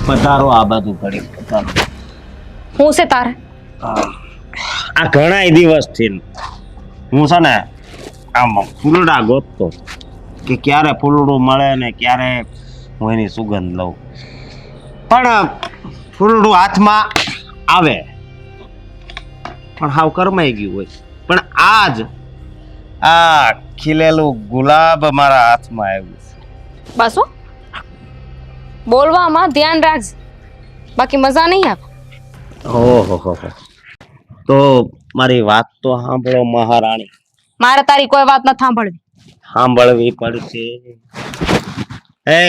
પધારો આ બાજુ ઘડી પધારો. હું છે તારે? આ ઘણા દિવસથી હું છે ને આમ ફૂલડા ગોતતો કે ક્યારે ફૂલડું મળે ને ક્યારે હું એની સુગંધ લઉં, પણ ફૂલડું હાથમાં આવે પણ હાવ કરમાઈ ગયું હોય. પણ આજ આ ખીલેલું ગુલાબ મારા હાથમાં આવ્યું છે. બસ હો, બોલવામાં ધ્યાન રાખજે, બાકી મજા નહીં આવે. ઓહો, તો મારી વાત તો સાંભળો મહારાણી. મારે તારી કોઈ વાત નથી સાંભળવી. સાંભળવી પડશે. એ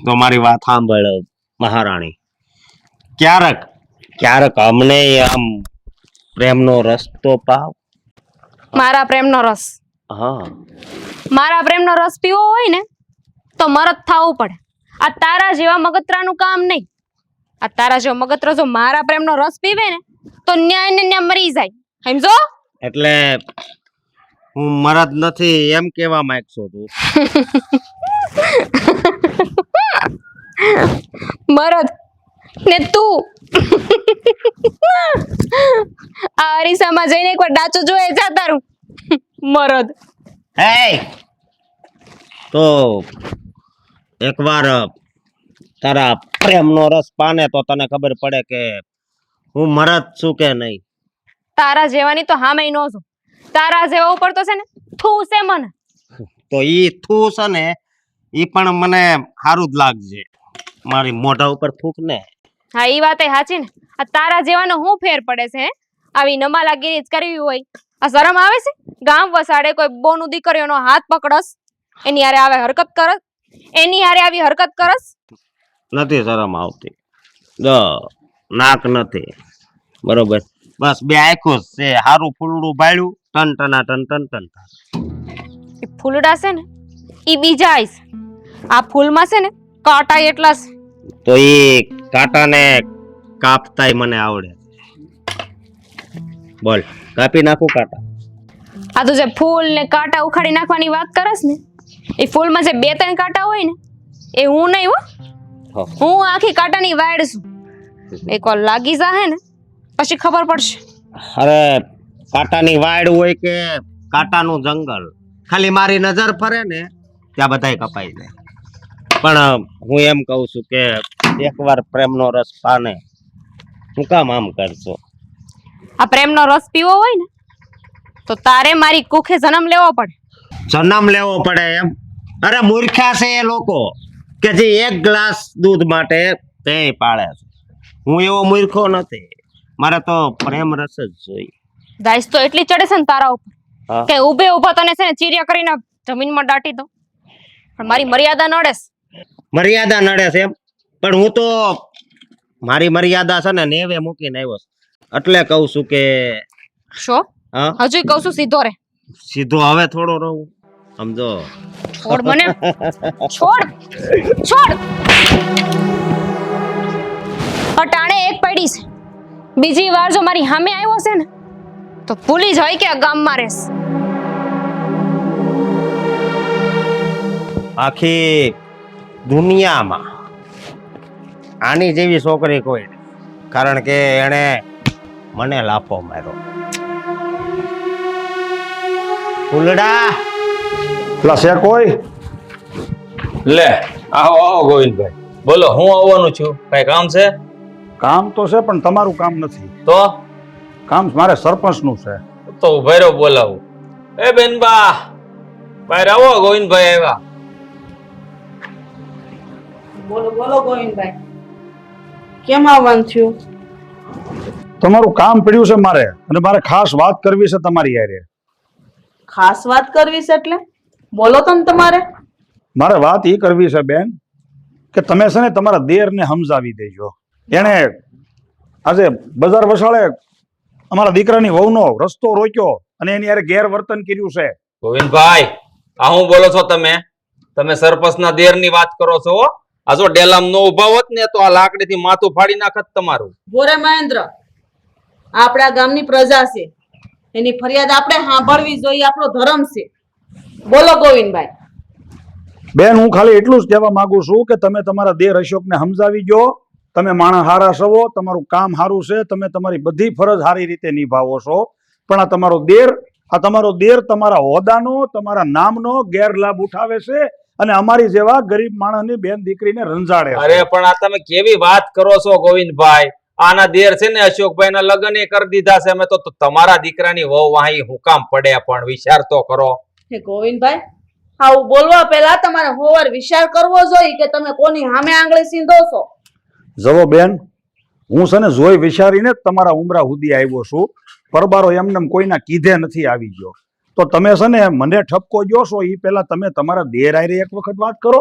તો મારી વાત સાંભળો મહારાણી. ક્યારેક અમને આમ પ્રેમનો રસ્તો પાવ. મારા પ્રેમનો રસ? હા, મારા પ્રેમનો રસ પીવો હોય ને તો મરદ થવું પડે. આ તારા જેવા મગતરાનું કામ નહીં. આ તારા જેવો મગતરો જો મારા પ્રેમનો રસ પીવે ને તો ન્યાય ને ન્યા મરી જાય, સમજો? એટલે હું મરદ નથી એમ કેવા માંગશો તું? મરદ ને તું આ અરીસામાં જઈને એકવાર ડાચો જોયે જા તારું મરદ. હે તો એકવાર તારા પ્રેમનો રસ પાને તો તને ખબર પડે કે હું મરદ છું કે નહીં. તારા જેવાની તો હામે નો છું. તારા જેવા ઉપર તો છે ને થૂ છે મને. તો ઈ થૂ છે ને ઈ પણ મને સારું જ લાગશે. મારી મોઢા ઉપર થૂક ને. હા, ઈ વાત એ સાચી ને. આ તારા જેવાનો હું ફેર પડે છે હે? આવી નમાલાગીરી જ કરવી હોય આ શરમ આવે છે? ગામ વસાડે કોઈ બોનું દીકરીઓનો હાથ પકડસ, એની હારે આવે હરકત કરસ, એની હારે આવી હરકત કરસ. નથી શરમ આવતી. નાક નથી બરોબર. બસ બે આખું છે. હારું ફૂલડું ભાળ્યું ટન ટના ટન ટન ટન. એ ફૂલડા છે ને ઈ બીજા આઈસ. આ ફૂલમાં છે ને કાંટા એટલા છે. તો ઈ કાંટાને કાપતાય મને આવડે. બોલ, કાપી નાખું કાંટા? આ તો જે ફૂલ ને કાંટા ઉખાડી નાખવાની વાત કરસ ને, એ ફૂલમાં જે 2-3 કાંટા હોય ને એ હું નહીં હો. હું આખી કાંટાની વાડ છું. એકવાર લાગી જાહે ને પછી ખબર પડશે. અરે કાંટાની વાડ હોય કે કાંટાનું જંગલ, ખાલી મારી નજર ફરે ને ત્યાં બધાય કપાઈ જાય. પણ હું એમ કહું છું કે એકવાર પ્રેમનો રસ પાને હું કામ આમ કરશો? આ પ્રેમનો રસ પીવો હોય ને તો તારે મારી કુખે જન્મ લેવો પડે. જન્મ લેવો પડે એમ? અરે મૂર્ખા છે એ લોકો કે જે 1 ગ્લાસ દૂધ માટે તે પાળે છે. હું એવો મૂર્ખો નથી. મારે તો પ્રેમ રસ જ જોઈએ. દાઈસ તો એટલી ચડે છે ને તારા ઉપર કે ઊભે ઊભા તને છે ને ચીરિયા કરીને જમીનમાં દાટી દો. પણ મારી મર્યાદા નડેસ. મર્યાદા નડે છે એમ? પણ હું તો મારી મર્યાદા છે ને નેવે મૂકીને આવ્યો છું. એટલે કહું છું કે શો હજુ કહું છું સીધો રે. સીધો હવે થોડો રહું, સમજો? છોડ મને, છોડ છોડ. અટાણે એક પડી છે, બીજી વાર જો મારી સામે આવ્યો છે ને તો ભૂલી જાય કે આ ગામમાં રહેસ. આખી દુનિયામાં આની જેવી છોકરી કોઈ નહીં, કારણ કે એને મને લાફો માર્યો. ફૂલડા પેલા છે કોઈ? લે આવો ગોવિંદભાઈ, બોલો. હું આવવાનું છું, કઈ કામ છે? કામ તો છે પણ તમારું કામ નથી. તો કામ મારે સરપંચ નું છે. તો ઉભા રહો, બોલાવું. એ બેનબા બહાર આવો. ગોવિંદભાઈ આવ્યા. બોલો બોલો ગોવિંદભાઈ, કેમ આવવાનું થયું? તમારું કામ પડ્યું છે મારે, અને મારે ખાસ વાત કરવી છે તમારી હારે. ખાસ વાત કરવી છે એટલે બોલો તમે. તમારે મારે વાત એ કરવી છે બેન કે તમે છે ને તમારા દેરને સમજાવી દેજો. એને આજે બજાર વસાળે અમારા દીકરાની વહુનો રસ્તો રોક્યો અને એની હારે ગેરવર્તન કર્યું છે. ગોવિંદભાઈ, આ હું બોલો છો તમે? તમે સરપંચના દેરની વાત કરો છો? આ જો ડેલામ નો ઉભા હોત ને તો આ લાકડીથી માથું ફાડી નાખત તમારું. બોરે મહેન્દ્ર, આપણા ગામની પ્રજા છે, એની ફરિયાદ આપણે સાંભળવી જોઈએ, આપણો ધર્મ છે. બોલો ગોવિંદભાઈ. બેન હું ખાલી એટલું જ કહેવા માંગુ છું કે તમે તમારા દેર અશોકને સમજાવી જો. તમે માણસ હારા છો, તમારું કામ સારું છે, તમે તમારી બધી ફરજ સારી રીતે નિભાવો છો, પણ આ તમારો દેર તમારા હોદ્દાનો, તમારા નામનો ગેરલાભ ઉઠાવે છે અને અમારી જેવા ગરીબ માણસની બેન દીકરીને રંજાડે છે. અરે પણ આ તમે કેવી વાત કરો છો ગોવિંદભાઈ? આના દેર છે ને અશોકભાઈ ના લગ્ન એ કરી દીધા છે. અમે તો તમારા દીકરાની વહુ વાહી હું કામ પડે, પણ વિચાર તો કરો. હે ગોવિંદભાઈ, આવું બોલવા પહેલા તમારે હોવાર વિચાર કરવો જોઈએ કે તમે કોની સામે આંગળી સીંધો છો. જવો બેન, હું છે ને જોઈ વિચારીને જ તમારા ઉમરા સુધી આવ્યો છું. પરબારો એમને કોઈના કીધે નથી આવી ગયો. તો તમે છે ને મને ઠપકો દ્યો છો એ પહેલા તમે તમારા દેર આયરે એક વખત વાત કરો,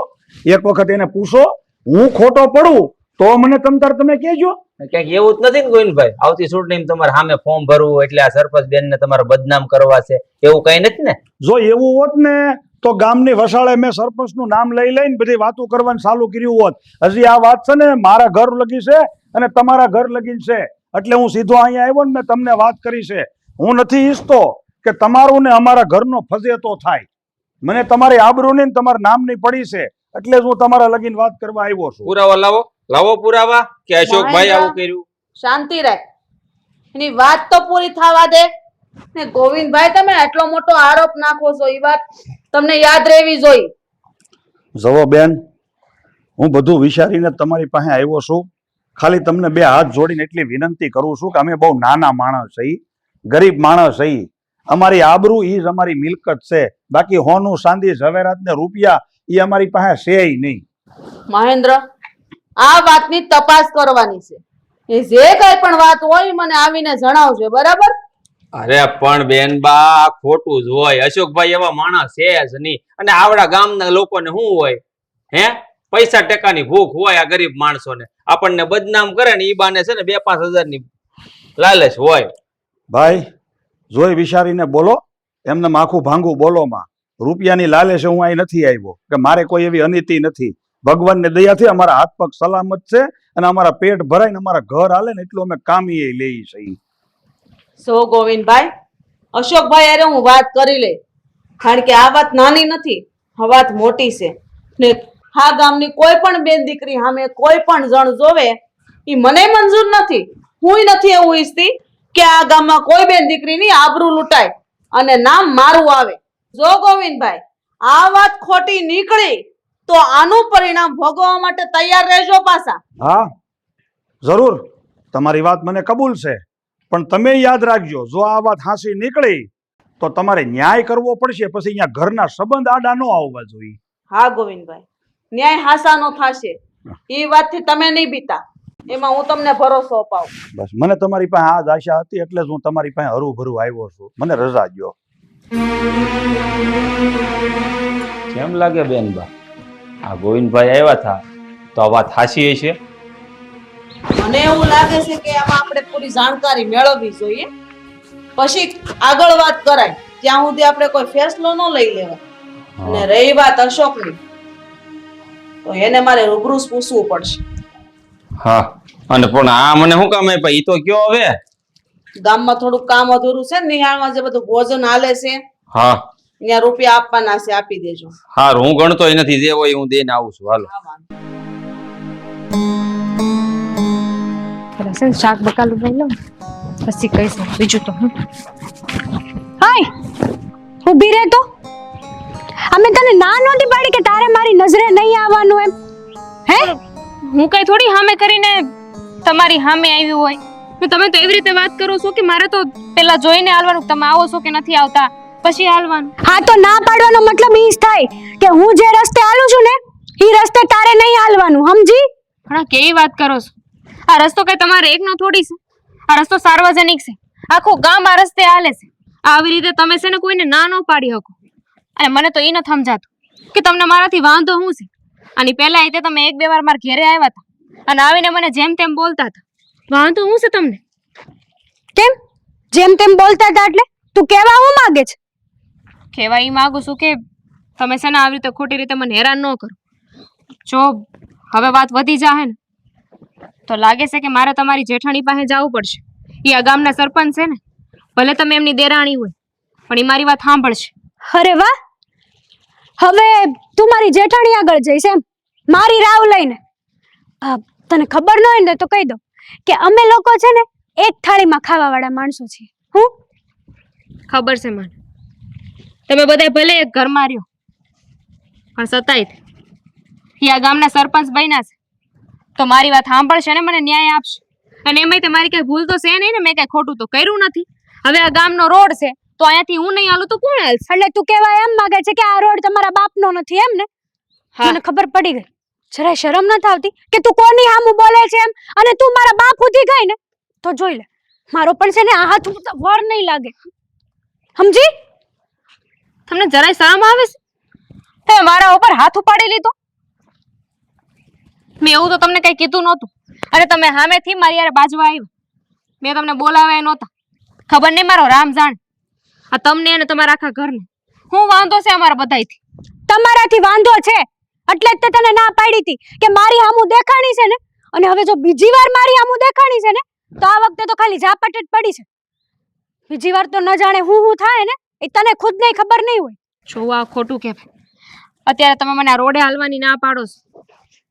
એક વખત એને પૂછો. હું ખોટો પડું તો મને તમે કહેજો. ક્યાંક એવું જ નથી ને ગોવિંદભાઈ? આવતી ચૂંટણી તમારે સામે ફોર્મ ભરવું એટલે આ સરપંચ બેન ને તમારે બદનામ કરવા છે, એવું કઈ નથી ને? જો એવું હોત ને તો ગામની વસાળે મેં સરપંચનું નામ લઈ લઈને બધી વાતો કરવાનું ચાલુ કર્યું હોત. હજી આ વાત છે ને મારા ઘર લગી છે અને તમારા ઘર લગી છે, એટલે હું સીધો અહીંયા આવ્યો ને મેં તમને વાત કરી છે. હું નથી ઈચ્છતો કે તમારું ને અમારા ઘરનો ફજેતો થાય. મને તમારી આબરૂની ને તમારા નામની પડી છે, એટલે જ હું તમારા લગીને વાત કરવા આવ્યો છું. પુરાવા લાવો પુરાવા કે અશોકભાઈ આવું કર્યું. શાંતિ રાખ, એની વાત તો પૂરી થવા દે ને. ગોવિંદભાઈ તમે આટલો મોટો આરોપ નાખો છો, એ વાત તમને યાદ રહેવી જોઈએ. જવો બેન, હું બધું વિચારીને તમારી પાસે આવ્યો છું. ખાલી તમને બે હાથ જોડીને એટલી વિનંતી કરું છું કે અમે બહુ નાના માણસ છીએ, ગરીબ માણસ છીએ. અમારી આબરૂ એ જ અમારી મિલકત છે. બાકી હોનું ચાંદી ઝવેરાત ને રૂપિયા એ અમારી પાસે છે નહીં. મહેન્દ્ર, આ વાતની તપાસ કરવાની છે. એ જે કઈ પણ વાત હોય મને આવીને જણાવજો, બરાબર? અરે પણ બેનબા ખોટું જ હોય. અશોકભાઈ એવા માણસ છે જ નહીં. અને આવડા ગામના લોકોને શું હોય? હે, પૈસા ટકાની ભૂખ હોય આ ગરીબ માણસોને. આપણને બદનામ કરે ને ઈ બાને છે ને 2-5 હજારની લાલચ હોય. ભાઈ જોઈ વિચારીને બોલો, એમને આખું ભાંગું બોલોમાં. રૂપિયાની લાલચે હું અહીં નથી આવ્યો કે મારે કોઈ એવી અનીતિ નથી. ભગવાનની દયાથી અમારા હાથ પગ સલામત છે અને અમારા પેટ ભરાય ને અમારા ઘર હાલે ને એટલું અમે કામી લઈ છીએ. સો ગોવિંદભાઈ, અશોકભાઈ અરે હું વાત કરી લે, કારણ કે આ વાત નાની નથી, આ વાત મોટી છે ને. આ ગામની કોઈ પણ બેન દીકરી સામે કોઈ પણ જણ જોવે એ મને મંજૂર નથી. હું નથી એવું ઈચ્છતી કે આ ગામમાં કોઈ બેન દીકરીની આબરૂ લૂંટાય અને નામ મારું આવે. જો ગોવિંદભાઈ આ વાત ખોટી નીકળી તો આનું પરિણામ ભોગવવા માટે તૈયાર રહેજો પાછા. હા જરૂર, તમારી વાત મને કબૂલ છે, પણ તમે યાદ રાખજો જો આ વાત હાંસી નીકળી તો તમારે ન્યાય કરવો પડશે. પછી અહીંયા ઘરના સંબંધ આડા ન આવવા જોઈએ. હા ગોવિંદભાઈ, ન્યાય હાસાનો થશે એ વાતથી તમે નહીં બીતા, એમાં હું તમને ભરોસો અપાવું. બસ મને તમારી પાસે આ જ આશા હતી, એટલે જ હું તમારી પાસે હરુભરું આવ્યો છું. મને રજા દ્યો. કેમ લાગે બેનબા, આ ગોવિંદભાઈ આવ્યા હતા તો આ વાત હાસી છે? મને એવું લાગે છે કે આમાં આપણે પૂરી જાણકારી મેળવવી જોઈએ, પછી આગળ વાત કરાય. ત્યાં સુધી આપણે કોઈ ફેસલો ન લઈ લેવાય. અને રહી વાત અશોકની, તો એને મારે રૂબરૂ પૂછવું પડશે. હા, અને પણ આ મને શું કામ આપ્યા ઈ તો કયો હવે? ગામમાં થોડુંક કામ અધૂરું છે ને, નિહાળમાં જે બધું ભોજન હાલે છે હા, ત્યાં રૂપિયા આપવાના છે, આપી દેજો. હારું, હું ગણતોય નથી, જે હોય હું દઈને આવું છું. હાલો. હા, વાંધો. રસન શાક બકાલું લઈ લઉં પછી કહીશ બીજું તો હું. હાય ઊભી રહે તો. અમે તને ના નહોતી પાડી કે તારે મારી નજરે નહીં આવવાનું એમ? હે, હું કઈ થોડી હામે કરીને તમારી હામે આવી હોય. તો તમે તો એવી રીતે વાત કરો છો કે મારે તો પેલા જોઈને હાલવાનું, તમે આવો છો કે નથી આવતા પછી હાલવાનું. હા તો ના પાડવાનો મતલબ ઈ જ થાય કે હું જે રસ્તે હાલું છું ને ઈ રસ્તે તારે નહીં હાલવાનું, સમજી? પણ આ કેવી વાત કરો છો? આ રસ્તો કઈ તમારે એકનો થોડી છે. આ રસ્તો સાર્વજનિક છે, આખું ગામ આ રસ્તે હાલે છે. આવી રીતે તમે છે ને કોઈને ના ન પાડી શકો. અને મને તો એ નથી સમજાતું કે તમને મારાથી વાંધો શું છે. અને પહેલા એ તમે 1-2 વાર મારા ઘરે આવ્યા હતા અને આવીને મને જેમ તેમ બોલતા હતા. વાંધો શું છે તમને? કેમ જેમ તેમ બોલતા હતા એટલે તું કહેવા હું માંગે છે? કહેવા એ માંગુ છું કે તમે છે ને આવી રીતે ખોટી રીતે મને હેરાન ન કરો. જો હવે વાત વધી જાહે ને તો લાગે છે કે મારે તમારી જેઠાણી પાસે જવું પડશે. એ આ ગામના સરપંચ છે ને, ભલે તમે એમની દેરાણી હોય પણ એ મારી વાત સાંભળશે. અરે વાહ, હવે તું મારી જેઠાણી આગળ જઈશ એમ મારી રાવ લઈને? તને ખબર ન હોય ને તો કહી દઉં કે અમે લોકો છે ને એક થાળીમાં ખાવા વાળા માણસો છીએ. હું ખબર છે મને, તમે બધા ભલે એક ઘરમાં રહ્યો પણ સતાય આ ગામના સરપંચ બન્યા છે તો મારી વાત સાંભળશે ને મને ન્યાય આપશે. અને એમાંય તે મારી કઈ ભૂલ તો છે નહીં ને, મેં કઈ ખોટું તો કર્યું નથી. હવે આ ગામનો રોડ છે તો અહીંયાથી હું નહીં હાલું તો કોણ હાલશે? એટલે તું કહેવા એમ માંગે છે કે આ રોડ તમારા બાપનો નથી એમ ને? હા. મને ખબર પડી ગઈ. જરાય શરમ નથી આવતી કે તું કોની સામું બોલે છે એમ? અને તું મારા બાપ સુધી ગઈ ને તો જોઈ લે, મારો પણ છે ને આ હાથ ઉપર વાર નહીં લાગે, સમજી? તમને જરાય શરમ આવે છે? તમે મારા ઉપર હાથ ઉપાડી લીધો. મેં એવું તો તમને કઈ કીધું નહોતું. અરે તમે સામેથી મારી યાર બાજવા આવ્યા, મેં તમને બોલાવ્યા નહોતા. ખબર નહીં મારો રામ જાણ આ તમને અને તમારા આખા ઘરને હું વાંધો છે અમારા બધાયથી? તમારાથી વાંધો છે એટલે જ તે તને ના પાડી હતી કે મારી સામું દેખાણી છે ને, અને હવે જો બીજી વાર મારી સામું દેખાણી છે ને તો આ વખતે તો ખાલી ઝાપટ જ પડી છે. બીજી વાર તો ન જાણે હું થાય ને એ તને ખુદ ને ખબર નહીં હોય. જો આ ખોટું કહેવાય. અત્યારે તમે મને આ રોડે હાલવાની ના પાડો છો.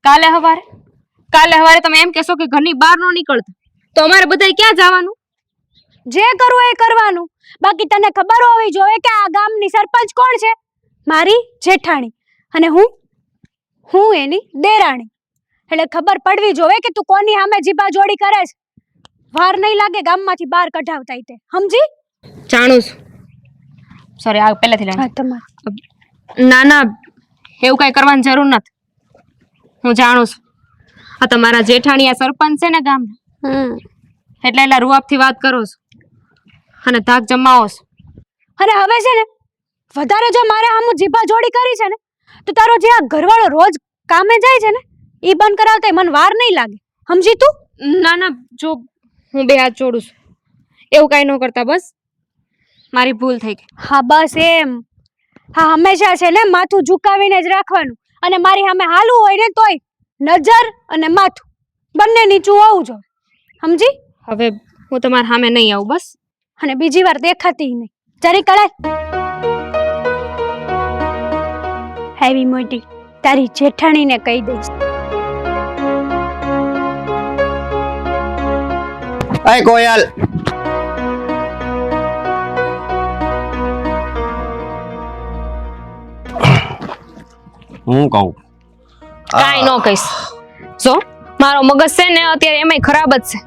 કાલે હવારે તમે એમ કહેશો કે ઘરની બહાર ન નીકળતા તો અમારે બધાય ક્યાં જવાનું? જે કરવું એ કરવાનું. બાકી તને ખબર હોવી જોઈએ કે આ ગામની સરપંચ કોણ છે? મારી જેઠાણી. અને હું એની દેરાણી. એટલે ખબર પડવી જોઈએ કે તું કોની સામે જીભા જોડી કરે છે. વાર નહીં લાગે ગામમાંથી બહાર કઢાવતા તે, સમજી? જાણું છું. સોરી, આ પહેલેથી હા તમારે ના ના, એવું કઈ કરવાની જરૂર નથી. હું જાણું છું આ તમારા જેઠાણી આ સરપંચ છે ને ગામના, એટલે એલા રૂઆબથી વાત કરો છો અને ધાક જમાવો છો. અને હવે છે ને વધારે જો મારે આમ જીભા જોડી કરી છે ને તો તારો જે આ ઘરવાળો રોજ કામે જાય છે ને એ બંધ કરાવતા મને વાર નહીં લાગે, સમજી તું? ના ના, જો હું બે હાથ જોડું છું, એવું કઈ ન કરતા. બસ મારી ભૂલ થઈ ગઈ. હા બસ એમ. હા હંમેશા છે ને માથું ઝુકાવીને જ રાખવાનું, અને મારી સામે હાલવું હોય ને તોય નજર અને માથું બંને નીચું હોવું જોઈએ, સમજી? હવે હું તમારા સામે નહીં આવું બસ. અને બીજી વાર દેખાતી નહીં. જરી કળાય હેવી મોટી તારી જેઠાણીને કહી દઈશ. અય કોયલ, હું કહું કાંઈ ન કહીશ. જો મારો મગજ છે ને અત્યારે એમાંય ખરાબ જ છે.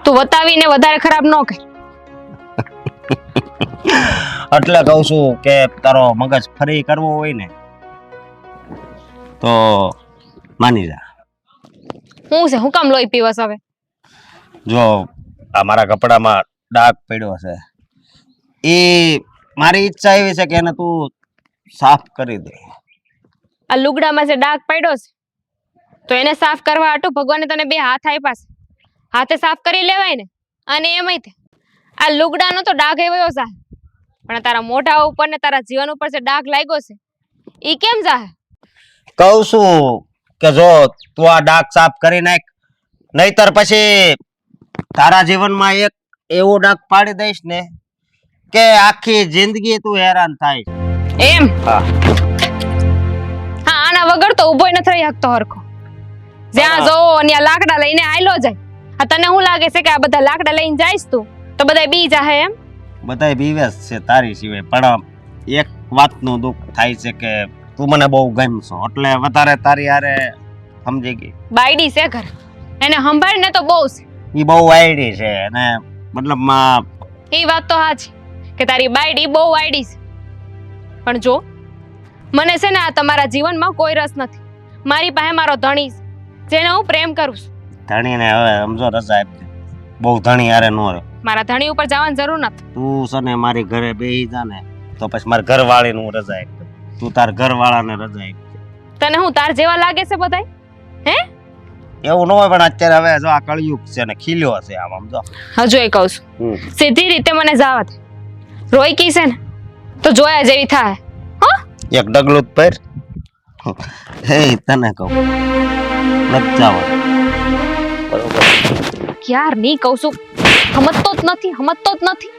તું વતાવીને વધારે ખરાબ ન કર. એટલે કહું છું કે તારો મગજ ફરી કરવો હોય ને તો માની જા. હું છે, હું કામ લોહી પીવસ? હવે જો આ મારા કપડામાં ડાઘ પડ્યો છે, એ મારી ઈચ્છા એવી છે કે એને તું સાફ કરી દે. આ લુગડામાં જે ડાઘ પડ્યો છે તો એને સાફ કરવા હાટુ ભગવાને તને બે હાથ આપ્યા છે. હાથે સાફ કરી લેવાય ને. અને એમાંય તે આ લુગડાનો તો ડાઘ એવો છે, પણ તારા મોઢા ઉપર ને તારા જીવન ઉપર જે ડાઘ લાગ્યો છે ઈ કેમ જાહે? કહું છું કે જો તું આ ડાઘ સાફ કરી નાખ, નહીતર પછી તારા જીવનમાં એક એવો ડાઘ પાડી દઈશ ને કે આખી જિંદગી તું હેરાન થાય. એમ? હા, આના વગર તો ઊભોય નથી રહી શકતો હરખો. જ્યાં જોવો ત્યાં લાકડા લઈને આયલો જાય. આ તને શું લાગે છે કે આ બધા લાકડા લઈને જાઈશ તું તો બધા બી જાહે એમ? બધાય બીવે છે તારી સિવાય, પણ એક વાતનું દુઃખ થાય છે કે તું મને બહુ ગમશો એટલે વધારે તારી હારે સમજી ગઈ. બાયડી છે ઘર, એને સંભાળને તો બહુ છે. ઈ બહુ આઈડી છે અને મતલબમાં એ વાત તો સાચી કે તારી બાયડી બહુ આઈડી છે, પણ જો મને છે ને આ તમારા જીવનમાં કોઈ રસ નથી. મારી પાસે મારો ધણી છે જેને હું પ્રેમ કરું છું. ધણીને હવે સમજો રજા આપી દે, બહુ ધણી હારે નો રહે. મારા ધણી ઉપર જવાની જરૂર નથી. તું છે ને મારી ઘરે બેહી જા ને તો પછી મારા ઘરવાળીને હું રજા આપી દઉં, તું તાર ઘરવાળાને રજા આપી દે. તને હું તાર જેવા લાગે છે બધાય? હે? એવું ન હોય, પણ અત્યારે હવે જો આ કળયુગ છે ને ખીલ્યો છે આમ સમજો. હજુ એ કહું છું સીધી રીતે મને જાવા દે. રોઈ કી છે ને તો જોયા જેવી થાય. હા, એક ડગલું જ પર હે તને કહું નથી જવાનું. બરોબર? યાર નહીં કહું છું, સમજતો જ નથી.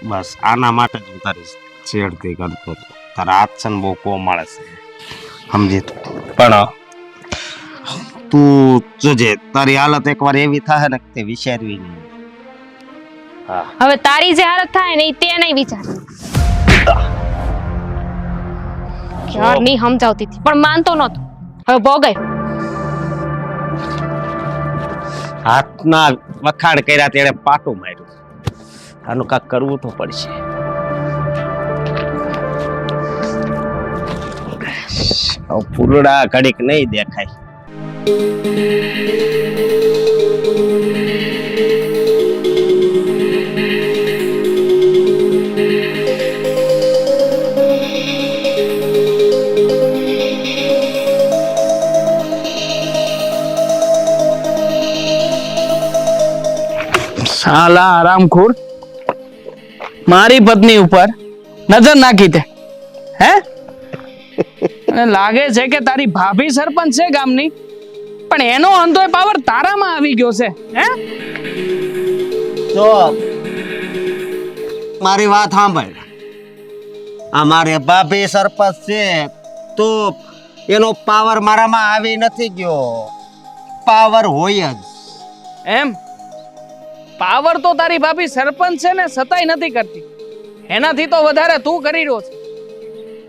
બસ આના માટે જ હું તારી છેડતી કરતો હતો. તારા હાથ છે ને બહુ કોમળ છે સમજી તું પણ તું જોજે તારી હાલત એકવાર એવી થાય ને કે તે વિચારવી નહીં. હા હવે તારી જે હાલત થાય ને ઈ તે નહીં વિચાર ક્યારની સમજાવતી હતી પણ માનતો નતો. હવે ભોગય હાથના વખાણ કર્યા તેણે પાટું માર્યું. આનું કાંઈક કરવું તો પડશે. હવે ફૂલડા ઘડીક નહીં દેખાય. સાલા આરામખોર મારી પત્ની ઉપર નજર નાખી તે હે અને લાગે છે કે તારી ભાભી સરપંચ છે ગામની પણ એનો અંધોય પાવર તારામાં આવી ગયો છે હે તો મારી વાત સાંભળ. આ મારે ભાભી સરપંચ છે તો એનો પાવર મારામાં આવી નથી ગયો. પાવર હોય જ. એમ પાવર તો તારી ભાભી સરપંચ છે ને સતાય નથી કરતી એનાથી તો વધારે તું કરી રહ્યો છે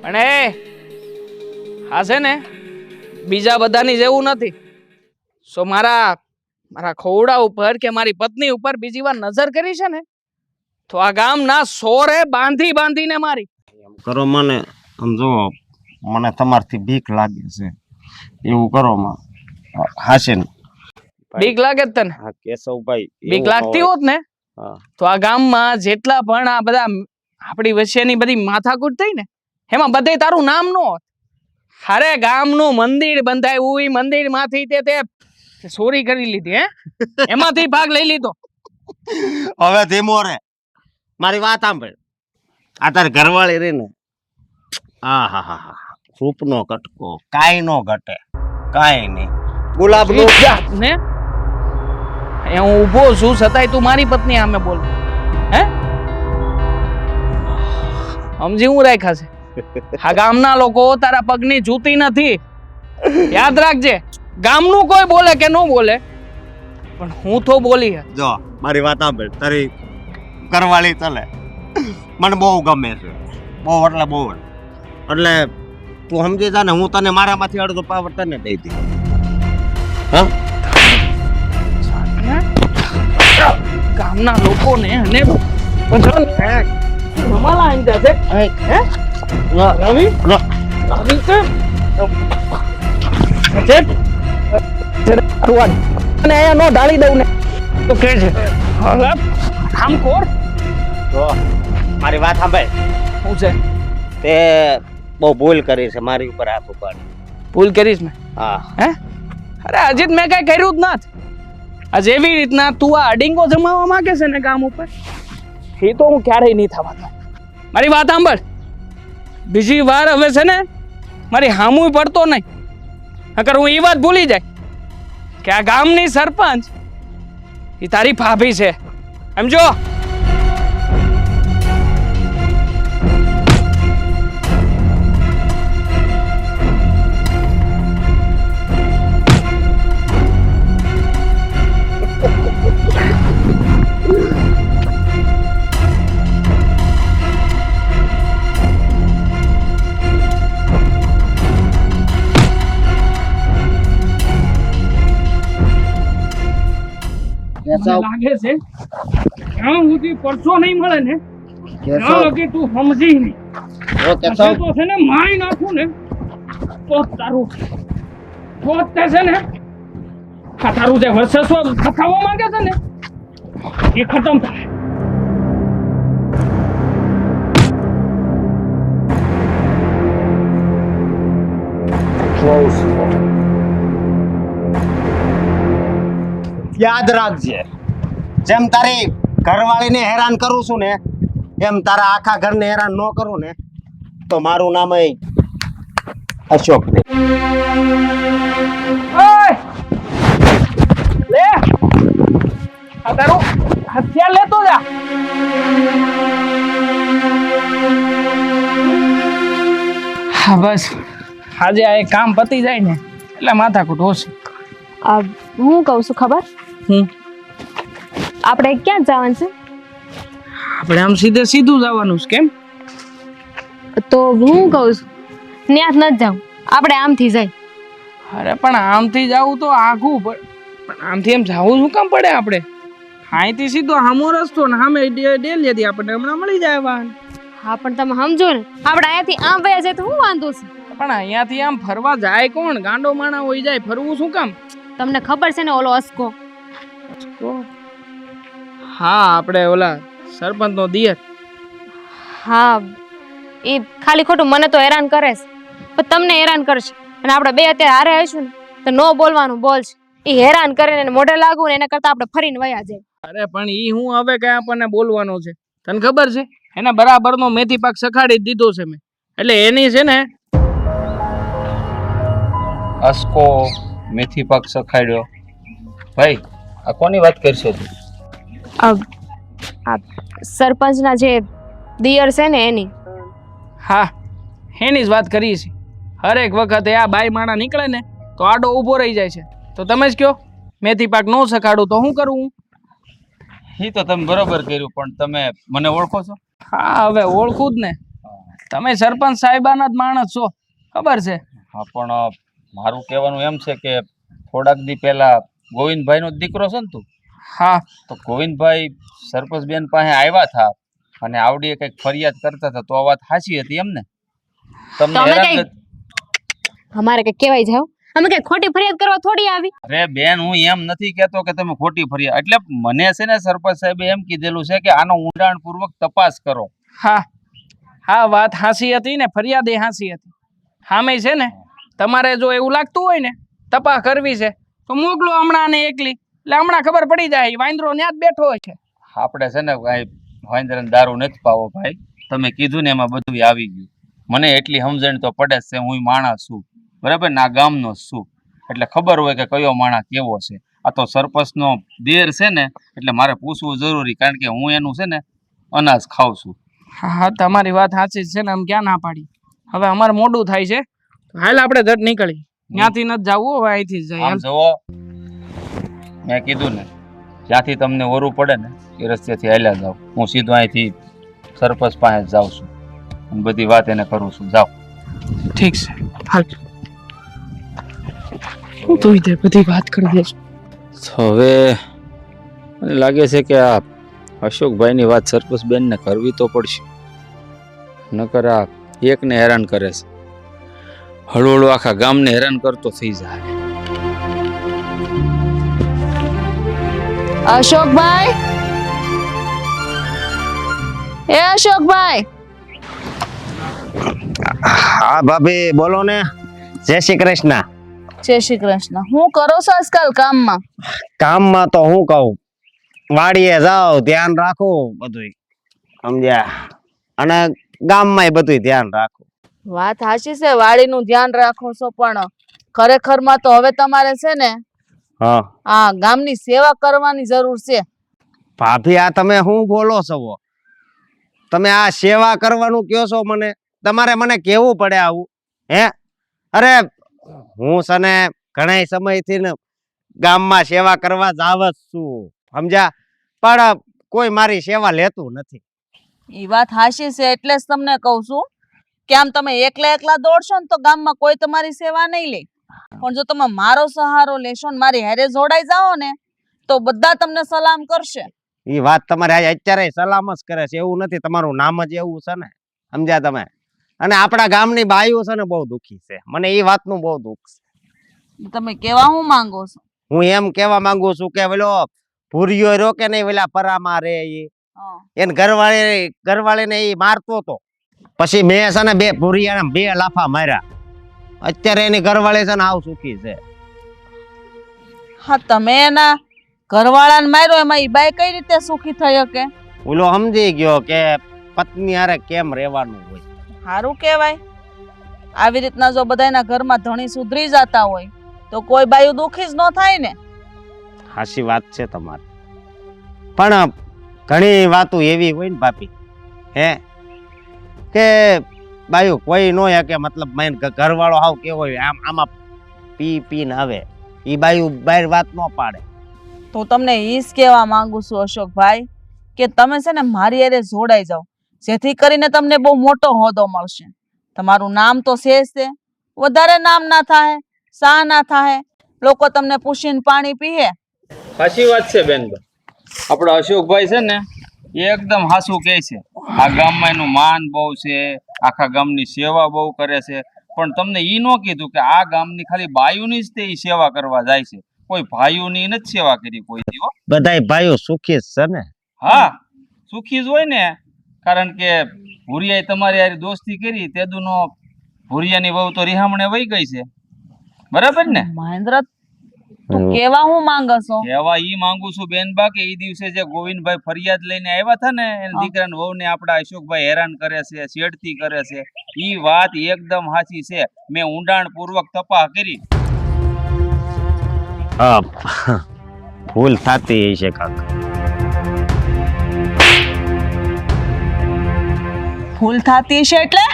પણ એ હા છે ને બીજા બધાની જેવું નથી સો મારા ખોવડા ઉપર કે મારી પત્ની ઉપર બીજી વાર નજર કરી છે ને તો આ ગામના સોરે બાંધીને મારી. એમ કરો મને સમજો મને તમારથી બીક લાગે છે એવું કરો માં. હાશે ને બીક લાગે જ તને? હા કેશવભાઈ બીક લાગતી હોત ને હા તો આ ગામમાં જેટલા પણ આ બધા આપણી વચ્ચેની બધી માથાકૂટ થઈ ને એમાં બધે તારું નામ નો હોત. હારે ગામનું મંદિર બંધાયું ઈ મંદિર માંથી તે ચોરી કરી લીધી હે એમાંથી ભાગ લઈ લીધો. હવે ધીમો રે મારી વાત સાંભળ. આ તારી ઘરવાળી રહી ને આ હા હા હા રૂપનો કટકો કાંઈ નો ઘટે કાંઈ નહીં. ગુલાબનું ને એ હું ઊભો છું છતાંય તું મારી પત્ની સામે બોલ હે સમજી હું રાખ્યા છે આ ગામના લોકો તારા પગની જૂતી નથી યાદ રાખજે. ગામનું કોઈ બોલે કે ન બોલે પણ હું તો બોલી હે. જો મારી વાત સાંભળ તારી ઘરવાળી ચાલે મને બહુ ગમે છે બહુ એટલે બહુ એટલે તું સમજી જા ને હું તને મારામાંથી અડધો પાવર તને દઈ દઈ. હા ગામના લોકોને અને રમાલા આંદા છે હે રવિ રવિ છે અને અહીંયા નો ઢાળી દઉં ને તો કે છે આમ કોર તો મારી વાત સાંભળ. શું છે તે બહુ ભૂલ કરી છે મારી ઉપર હાથ ઉપાડી. ભૂલ કરીશ મેં હા હે અરે અજીત મેં કઈ કર્યું જ નથી. આ જેવી રીતના તું આ અડિંગો જમાવવા માંગે છે ને ગામ ઉપર એ તો હું ક્યારેય નહીં થવા દઉં. મારી વાત સાંભળ બીજી વાર હવે છે ને મારી હામુય પડતો નહીં અગર હું એ વાત ભૂલી જાય કે આ ગામની સરપંચ એ તારી ભાભી છે સમજો. લાગે છે જ્યાં સુધી પરસો નહીં મળે ને ત્યાં લગી તું સમજી નહીં તો છે ને મારી નાખું ને તો તારું તો તે છે ને આ તારું જે વર્ચસ્વ બતાવવા માંગે છે ને એ ખતમ થાય. યાદ રાખજે જેમ તારી ઘરવાળીને હેરાન કરું છું ને એમ તારા આખા ઘરને હેરાન ન કરું ને તો મારું નામ અશોક ને. લે આ તારું હથિયાર લેતો જા હા બસ આજે આ એક કામ પતી જાય ને એટલે માથાકૂટ ઓછી. હું કહું છું ખબર હું આપણે ક્યાં જવાનું છે? આપણે આમ સીધું જવાનું છે. કેમ? તો હું કહું છું ત્યાં જ નથી જાઉં, આપણે આમથી જાય. અરે પણ આમથી જાવું તો આઘું પણ આમથી એમ જાવું શું કામ પડે? આપણે અહીંથી સીધો હામો રસ્તો ને સામે ડેલીથી આપણને હમણાં મળી જાય વાહન. હા પણ તમે સમજો ને, આપણે અહીંયાથી આમ વયા જાય તો શું વાંધો છે? પણ અહીંયાથી આમ ફરવા જાય કોણ? ગાંડો માણા હોય જાય, ફરવું શું કામ? તમને ખબર છે ને ઓલો અસકો? હા, આપણે ઓલા સરપંચ નો દિયર. હા, એ ખાલી ખોટું મને તો હેરાન કરે છે, પણ તમને હેરાન કરશે. અને આપણે બે અત્યારે હારે આવીશું ને તો નો બોલવાનું બોલશે. એ હેરાન કરે ને મોઢે લાગવું ને એના કરતા આપણે ફરીને વયા જાય. અરે પણ ઈ હું હવે કઈ આપણને બોલવાનો છે? તને ખબર છે એને બરાબરનો મેથી પાક સખાડી જ દીધો છે મેં. એટલે એની છે ને અસકો મેથી પાક સખાડ્યો. ભાઈ આ કોની વાત કરશો તું? આ સરપંચના જે દિયર છે ને એની. હા, એની જ વાત કરીએ છીએ. હરેક વખતે આ બાઈ માણા નીકળે ને તો આડો ઊભો રહી જાય છે. તો તમે જ કયો મેથી પાક નો સખાડું તો શું કરવું? એ તો તમે બરોબર કર્યું, પણ તમે મને ઓળખો છો? હા, હવે ઓળખું જ ને. તમે સરપંચ સાહેબાના જ માણસ છો, ખબર છે. હા, પણ મારું કહેવાનું એમ છે કે થોડાક દી પહેલા ગોવિંદભાઈનો જ દીકરો છે ને તું? હા, તો ગોવિંદભાઈ સરપંચ બેન પાસે આવ્યા હતા અને આવડીએ કંઈક ફરિયાદ કરતા હતા, તો આ વાત સાચી હતી એમ ને? તમને તમે હેરાન કઈ અમારે કઈ કહેવાય જાવ? અમે કઈ ખોટી ફરિયાદ કરવા થોડી આવી? અરે બેન, હું એમ નથી કહેતો કે તમે ખોટી ફરિયાદ, એટલે મને છે ને સરપંચ સાહેબે એમ કીધેલું છે કે આનો ઊંડાણપૂર્વક તપાસ કરો. હા, હા, વાત હાસી હતી ને ફરિયાદ એ હાસી હતી. હામે છે ને તમારે જો એવું લાગતું હોય ને તપાસ કરવી છે તો મોકલો હમણાં ને એકલી, એટલે હમણાં ખબર પડી જાય. વાંદરો ન્યા જ બેઠો હોય છે. આપણે છે ને કાંઈ વાંદરાને દારૂ નથી પાવો ભાઈ. તમે કીધું ને એમાં બધું આવી ગયું. મને એટલી સમજણ તો પડે જ છે, હું માણસ છું બરાબર ને, આ ગામનો જ છું, એટલે ખબર હોય કે કયો માણસ કેવો છે. આ તો સરપંચનો દેર છે ને એટલે મારે પૂછવું જરૂરી, કારણ કે હું એનું છે ને અનાજ ખાઉં છું. હા, હા, તમારી વાત સાચી છે ને, આમ ક્યાં ના પાડી. હવે અમારે મોડું થાય છે, હાલ આપણે ઝટ નીકળી. ત્યાંથી નથી જવું, હવે અહીંથી જ જાય. આમ જુઓ, મેં કીધું ને જ્યાંથી તમને ઓરું પડે ને એ રસ્તેથી હાલ્યા જાવ. હું સીધો અહીંથી સરપંચ પાસે જાઉં છું અને બધી વાત એને કરું છું. જાઓ. ઠીક છે, હાલ. હું તો ઇધર બધી વાત કરી દેજો. હવે મને લાગે છે કે આ અશોકભાઈની વાત સરપંચ બેનને કરવી તો પડશે, નકર આ એકને હેરાન કરે છે, હળવળું આખા ગામને હેરાન કરતો થઈ જાય. અશોકભાઈ, એ અશોકભાઈ. હા ભાભી બોલો ને. જય શ્રી કૃષ્ણ. જય શ્રી કૃષ્ણ. હું કરો છો આજકાલ કામમાં? કામમાં તો હું કહું, વાડીએ જાઓ, ધ્યાન રાખો બધું, સમજ્યા? અને ગામમાં બધું ધ્યાન રાખો. વાત સાચી છે, વાડીનું ધ્યાન રાખો છો, પણ ખરેખરમાં તો હવે તમારે છે ને હા આ ગામની સેવા કરવાની જરૂર છે. ભાભી, આ તમે શું બોલો છો? તમે આ સેવા કરવાનું કયો છો મને? તમારે મને કેવું પડે આવું? હે? અરે હું છે ને ઘણા સમયથી ને ગામમાં સેવા કરવા જાવ જ છું, સમજ્યા? પણ કોઈ મારી સેવા લેતું નથી. એ વાત સાચી છે, એટલે જ તમને કહું છું કે આમ તમે એકલા દોડશો ને તો ગામમાં કોઈ તમારી સેવા નહીં લે, પણ જો તમે મારો સહારો લેશો ને મારી હારે જોડાઈ જાઓ ને તો બધા તમને સલામ કરશે. એ વાત તમારે અત્યારે સલામ જ કરે છે, એવું નથી, તમારું નામ જ એવું છે ને, સમજ્યા તમે? અને આપણા ગામની બાઈઓ છે ને બહુ દુખી છે, મને એ વાતનું બહુ દુઃખ છે. તમે કેવા હું માંગો છો? હું એમ કેવા માંગુ છું કે પેલો ભૂરિયો રહ્યો કે નહીં, પેલા પરામાં રે એને ઘરવાળીને એ મારતો હતો, પછી મેં છે ને બે ભૂરિયાને 2 લાફા માર્યા. અત્યારે એની ઘરવાળી છે ને આવ સુખી છે. હા, તમે એના ઘરવાળાને માર્યો એમાં ઈ બાઈ કઈ રીતે સુખી થઈ શકે? ઓલો સમજી ગયો કે પત્ની હારે કેમ રહેવાનું હોય. સારું કહેવાય. આવી રીતના જો બધાના ઘરમાં ધણી સુધરી જતા હોય તો કોઈ બાયું દુખી જ ન થાય ને. હાચી વાત છે તમારી, પણ ઘણી વાતો એવી હોય ને ભાભી, હે, કે બાયું કોઈ નો કે મતલબ મેન ઘરવાળો હાવ કેવો હોય આમાં પી ને આવે ઈ બાયું બહાર વાત ન પાડે. તો તમને ઈ જ કહેવા માંગુ છું અશોકભાઈ કે તમે છે ને મારી હારે જોડાઈ જાઓ, જેથી કરીને તમને બહુ મોટો હોદ્દો મળશે. તમારું નામ તો છે જ તે, વધારે નામ ના થાય, સા ના થાય, લોકો તમને પૂછીને પાણી પીએ. સાચી વાત છે બેનબા. આપણા અશોકભાઈ છે ને એ એકદમ હાસું કહે છે. આ ગામમાં એનું માન બહુ છે, આખા ગામની સેવા બહુ કરે છે. પણ તમને ઈ ન કીધું કે આ ગામની ખાલી બાયુની જ તે ઈ સેવા કરવા જાય છે, કોઈ ભાઈઓની નથી સેવા કરી કોઈ દી હો. બધાય ભાઈઓ સુખી જ છે ને. હા, સુખી જ હોય ને, કારણ કે ભુરિયાએ તમારી હારે દોસ્તી કરી તેદુનો ભુરિયાની વહુ તો રિહામણે વહી ગઈ છે, બરાબર ને? મહેન્દ્ર, તું કેવા હું માંગશો? કહેવા ઈ માંગુ છું બેનબા કે ઈ દિવસે જે ગોવિંદભાઈ ફરિયાદ લઈને આવ્યા હતા ને એના દીકરાને વહુને આપડા અશોકભાઈ હેરાન કરે છે, છેડતી કરે છે, ઈ વાત એકદમ સાચી છે. મેં ઊંડાણ પૂર્વક તપાસ કરી. હા, ભૂલ થતી છે કાકા. ભૂલ થતી છે એટલે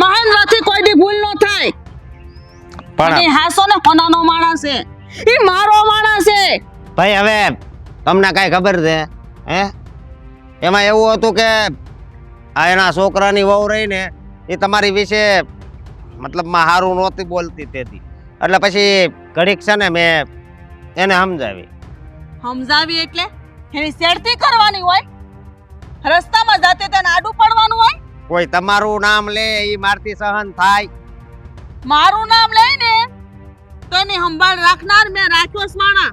મહેન્દ્રથી કોઈ દી ભૂલ ન થાય. પણ અને હાસો ને કોનાનો માણસ છે? ઈ મારો માણસ છે. ભાઈ હવે તમને કઈ ખબર છે હે? એમાં એવું હતું કે આ એના છોકરાની વહુ રહી ને એ તમારી વિશે મતલબમાં સારું નહોતી બોલતી તેથી, એટલે પછી ઘડીક છે ને મેં એને સમજાવી. સમજાવી એટલે એની શેરતી કરવાની હોય, રસ્તામાં જાતે તેને આડું પડવાનું હોય. કોઈ તમારું નામ લે એ મારથી સહન થાય. મારું નામ લઈને તો એની સંભાળ રાખનાર મેં રાખ્યો છે માણા.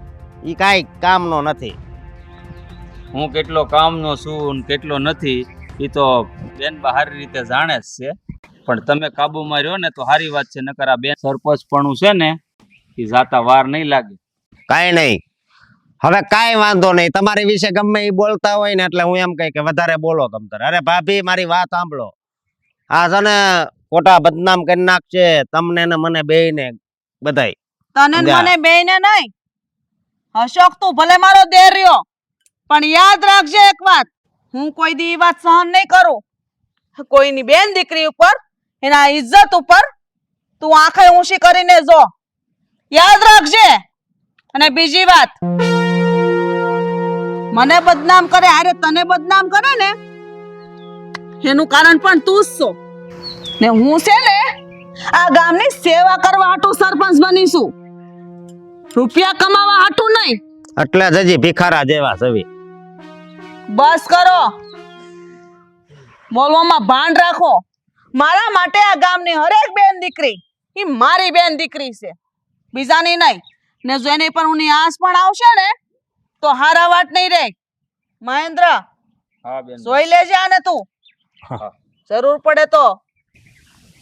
એ કાંઈ કામનો નથી. હું કેટલો કામનો છું ને કેટલો નથી એ તો બેન સારી રીતે જાણે જ છે. પણ તમે કાબુમાં રહ્યો ને તો સારી વાત છે, નકર આ બેન સરપંચપણું છે ને એ જાતા વાર નહીં લાગે. કાંઈ નહીં, હવે કાંઈ વાંધો નહીં. તમારી વિશે ગમે એ બોલતા હોય ને એટલે હું એમ કહી કે વધારે બોલો તમ તારે. અરે ભાભી મારી વાત સાંભળો, આ છે ને ખોટા બદનામ કરી નાખશે તમને ને મને બેયને બધાય. તને ને મને બેયને નહીં. અશોક તું ભલે મારો દેર રહ્યો, પણ યાદ રાખજે એક વાત, હું કોઈ દી ઈ વાત સહન નહીં કરું. કોઈની બેન દીકરી ઉપર, એના ઇજ્જત ઉપર તું આંખે ઊંચી કરીને જો, યાદ રાખજે. અને બીજી વાત, મને બદનામ કરે અરે તને બદનામ કરે ને એનું કારણ પણ તું જ છો. ને હું છે ને આ ગામની સેવા કરવા હાટુ સરપંચ બનીશું, રૂપિયા કમાવા હાટુ નહીં. એટલે જ હજી ભિખારા જેવા સવી. બસ કરો, બોલવામાં ભાન રાખો. મારા માટે આ ગામની હરેક બેન દીકરી એ મારી બેન દીકરી છે, બીજાની નહીં. ને જો એની પર ઉની આસ પણ આવશે ને તો હારા વાત નહીં રહે. મહેન્દ્ર, હા બેન, જોઈ લેજે આને તું, જરૂર પડે તો.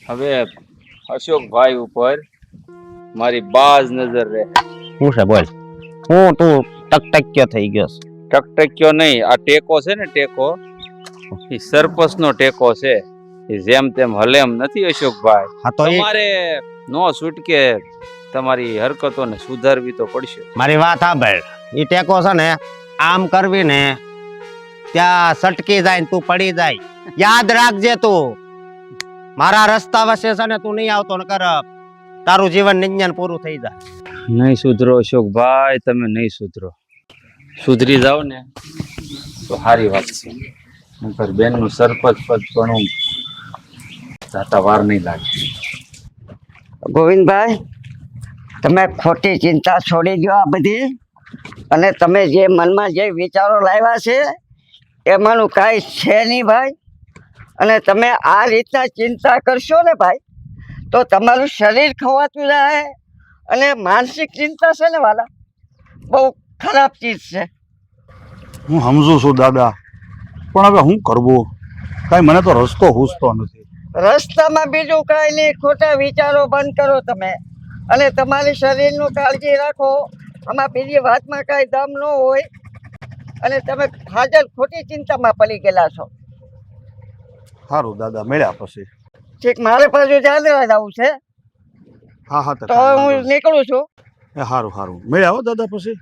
હવે અશોકભાઈ ઉપર મારી બાજ નજર રહે. શું છે બોલ? હું તું ટકટક્યો થઈ ગયો છે? ટકટક્યો નહીં, આ ટેકો છે ને ટેકો એ સરપંચ નો ટેકો છે, એ જેમ તેમ હલે એમ નથી અશોકભાઈ. હા તો તમારે નો છૂટકે તમારી હરકતોને સુધારવી તો પડશે. મારી વાત સાંભળ, ઈ ટેકો છે ને આમ કરવી ને ત્યાં સટકી જાય ને તું પડી જાય. યાદ રાખજે તું, મારા રસ્તા વચ્ચે છે ને તું નહીં આવતો ને કર તારું જીવન નિજ્ઞાન પૂરું થઈ જાય. નહીં સુધરો અશોકભાઈ, તમે નહીં સુધરો. સુધરી જાવ ને તો સારી વાત છે, નકર બેનનું સરપંચ પદ પણ જાતા વાર નહીં લાગે. ગોવિંદભાઈ, તમે ખોટી ચિંતા છોડી દો આ બધી, અને તમે જે મનમાં જે વિચારો લાવ્યા છે એમાંનું કાંઈ છે નહીં ભાઈ. અને તમે આ રીતના ચિંતા કરશો ને ભાઈ તો તમારું શરીર ખવાતું જાય, અને માનસિક ચિંતા છે ને વાલા બહુ ખરાબ ચીજ છે. હું સમજુ છું દાદા, પણ હવે હું કરવું? કાંઈ મને તો રસ્તો સૂઝતો નથી. રસ્તામાં બીજું કાંઈ નહીં, ખોટા વિચારો બંધ કરો તમે, અને તમારી શરીરનું કાળજી રાખો. આમાં બીજી વાતમાં કાંઈ દમ ન હોય, અને તમે હાજર ખોટી ચિંતામાં પડી ગયેલા છો. સારું દાદા, મળ્યા પછી. ઠીક, મારે પાછું જાદરા જવું છે, હા હા તો હું નીકળું છું. એ સારું સારું, મળ્યા હો દાદા પછી.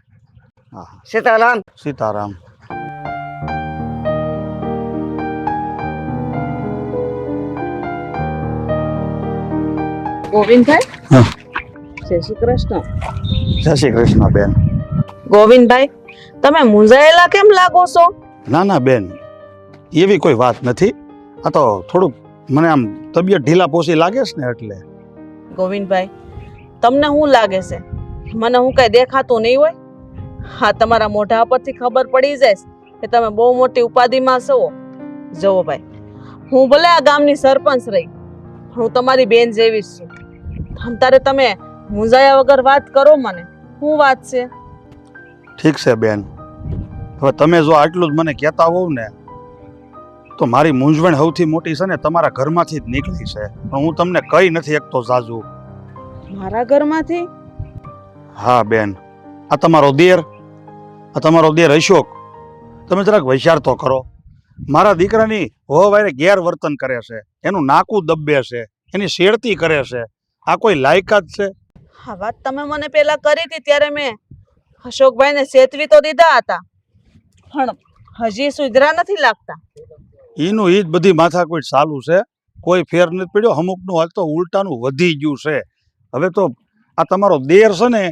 હા હા, સીતારામ. સીતારામ. ગોવિંદભાઈ હા. જય શ્રી કૃષ્ણ. જય શ્રી કૃષ્ણ બેન. ગોવિંદભાઈ તમે મૂંઝાયેલા કેમ લાગો છો? ના ના બેન, એવી કોઈ વાત નથી. આ તો થોડુંક મને આમ તબિયત ઢીલા પોસી લાગે છે ને એટલે. ગોવિંદભાઈ તમને શું લાગે છે? મને હું કઈ દેખાતું નહીં હોય? હા, તમારા મોઢા પરથી ખબર પડી જાય કે તમે બહુ મોટી ઉપાધિમાં છો. જુઓ ભાઈ, હું ભલે આ ગામની સરપંચ રહી, હું તમારી બેન જેવી જ છું. તારે તમે મૂંઝાયા વગર વાત કરો મને. શું વાત છે? ઠીક છે બેન, હવે તમે જો આટલું જ મને કહેતા હોવ ને તો મારી મૂંઝવણ સૌથી મોટી છે ને તમારા ઘરમાંથી જ નીકળી છે, પણ હું તમને કઈ નથી એકતો જાજુ. મારા ઘરમાંથી? હા બેન, આ તમારો દેર અશોક, તમે જરાક વિચાર તો કરો. મારા દીકરાની વહુવારે ગેરવર્તન કરે છે, એનું નાકું દબ્બે છે, એની શેરતી કરે છે. આ કોઈ લાયકાત છે? હા, વાત તમે મને પેલા કરી હતી ત્યારે મેં અશોકભાઈને સેતવી તો દીધા હતા, પણ હજી સુધરા નથી લાગતા. એનું ઈ જ બધી માથાકૂટ ચાલુ છે, કોઈ ફેર નથી પડ્યો. અમુકનું હાલ તો ઉલટાનું વધી ગયું છે. હવે તો આ તમારો દેર છે ને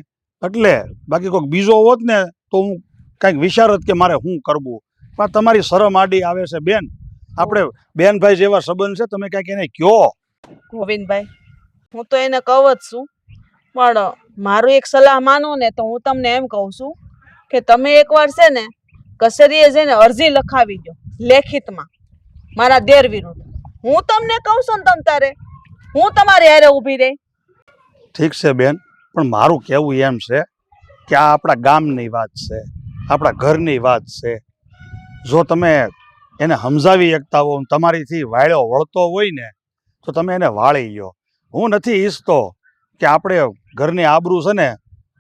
એટલે, બાકી કોઈક બીજો હોત ને તો હું કાંઈક વિચારત કે મારે શું કરવું. પણ તમારી શરમ આડી આવે છે બેન. આપણે બેનભાઈ જેવા સંબંધ છે, તમે કાંઈક એને કયો. ગોવિંદભાઈ હું તો એને કહું જ છું, પણ મારું એક સલાહ માનો ને તો હું તમને એમ કહું છું કે તમે એકવાર છે ને કચેરીએ જઈને અરજી લખાવી દો લેખિતમાં મારા દેર વિરુદ્ધ. હું તમને કહું છું ને તમ તારે હું તમારી હારે ઊભી રહી. ઠીક છે બેન, પણ મારું કહેવું એમ છે કે આ આપણા ગામની વાત છે, આપણા ઘરની વાત છે. જો તમે એને સમજાવી શકતા હો, તમારીથી વાળ્યો વળતો હોય ને તો તમે એને વાળી લો. હું નથી ઈચ્છતો કે આપણે ઘરની આબરૂ છે ને